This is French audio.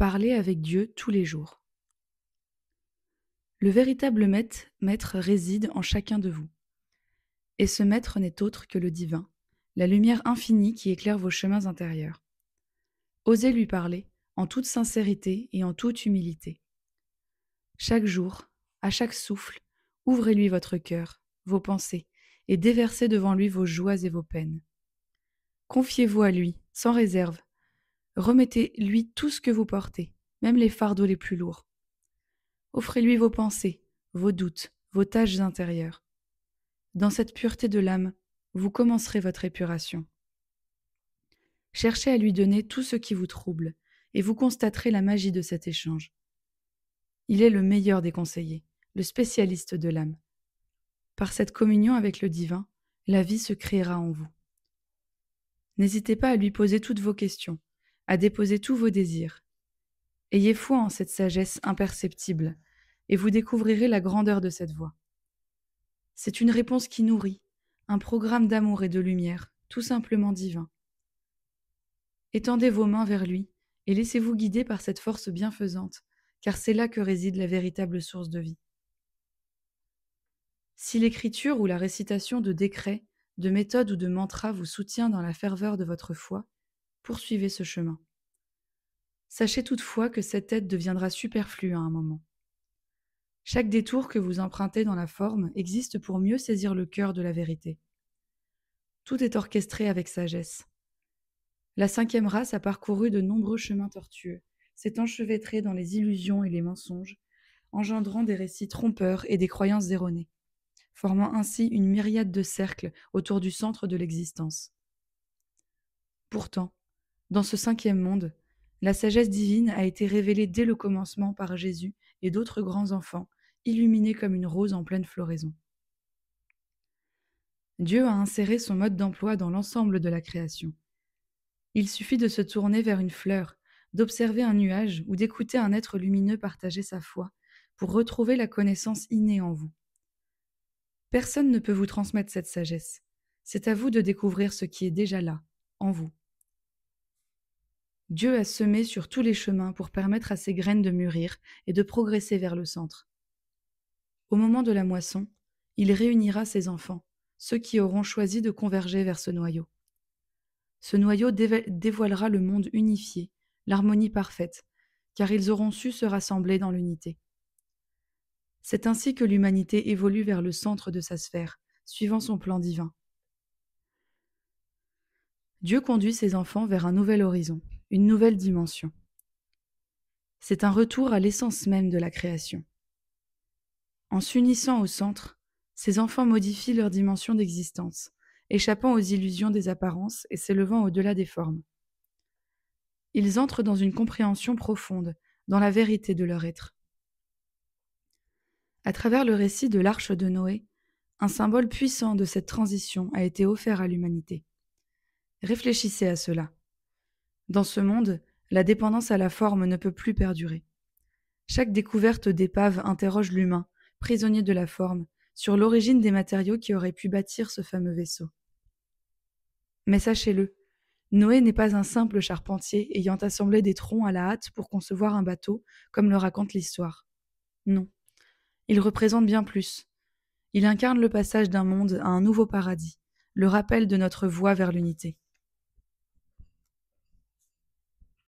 Parlez avec Dieu tous les jours. Le véritable maître réside en chacun de vous. Et ce maître n'est autre que le divin, la lumière infinie qui éclaire vos chemins intérieurs. Osez lui parler en toute sincérité et en toute humilité. Chaque jour, à chaque souffle, ouvrez-lui votre cœur, vos pensées, et déversez devant lui vos joies et vos peines. Confiez-vous à lui, sans réserve. Remettez-lui tout ce que vous portez, même les fardeaux les plus lourds. Offrez-lui vos pensées, vos doutes, vos tâches intérieures. Dans cette pureté de l'âme, vous commencerez votre épuration. Cherchez à lui donner tout ce qui vous trouble, et vous constaterez la magie de cet échange. Il est le meilleur des conseillers, le spécialiste de l'âme. Par cette communion avec le divin, la vie se créera en vous. N'hésitez pas à lui poser toutes vos questions, à déposer tous vos désirs. Ayez foi en cette sagesse imperceptible, et vous découvrirez la grandeur de cette voie. C'est une réponse qui nourrit, un programme d'amour et de lumière, tout simplement divin. Étendez vos mains vers lui et laissez-vous guider par cette force bienfaisante, car c'est là que réside la véritable source de vie. Si l'écriture ou la récitation de décrets, de méthodes ou de mantras vous soutient dans la ferveur de votre foi, poursuivez ce chemin. Sachez toutefois que cette aide deviendra superflue à un moment. Chaque détour que vous empruntez dans la forme existe pour mieux saisir le cœur de la vérité. Tout est orchestré avec sagesse. La 5e race a parcouru de nombreux chemins tortueux, s'est enchevêtrée dans les illusions et les mensonges, engendrant des récits trompeurs et des croyances erronées, formant ainsi une myriade de cercles autour du centre de l'existence. Pourtant, dans ce 5e monde, la sagesse divine a été révélée dès le commencement par Jésus et d'autres grands enfants, illuminés comme une rose en pleine floraison. Dieu a inséré son mode d'emploi dans l'ensemble de la création. Il suffit de se tourner vers une fleur, d'observer un nuage ou d'écouter un être lumineux partager sa foi pour retrouver la connaissance innée en vous. Personne ne peut vous transmettre cette sagesse. C'est à vous de découvrir ce qui est déjà là, en vous. Dieu a semé sur tous les chemins pour permettre à ces graines de mûrir et de progresser vers le centre. Au moment de la moisson, il réunira ses enfants, ceux qui auront choisi de converger vers ce noyau. Ce noyau dévoilera le monde unifié, l'harmonie parfaite, car ils auront su se rassembler dans l'unité. C'est ainsi que l'humanité évolue vers le centre de sa sphère, suivant son plan divin. Dieu conduit ses enfants vers un nouvel horizon, une nouvelle dimension. C'est un retour à l'essence même de la création. En s'unissant au centre, ces enfants modifient leur dimension d'existence, échappant aux illusions des apparences et s'élevant au-delà des formes. Ils entrent dans une compréhension profonde, dans la vérité de leur être. À travers le récit de l'Arche de Noé, un symbole puissant de cette transition a été offert à l'humanité. Réfléchissez à cela. Dans ce monde, la dépendance à la forme ne peut plus perdurer. Chaque découverte d'épave interroge l'humain, prisonnier de la forme, sur l'origine des matériaux qui auraient pu bâtir ce fameux vaisseau. Mais sachez-le, Noé n'est pas un simple charpentier ayant assemblé des troncs à la hâte pour concevoir un bateau, comme le raconte l'histoire. Non, il représente bien plus. Il incarne le passage d'un monde à un nouveau paradis, le rappel de notre voie vers l'unité.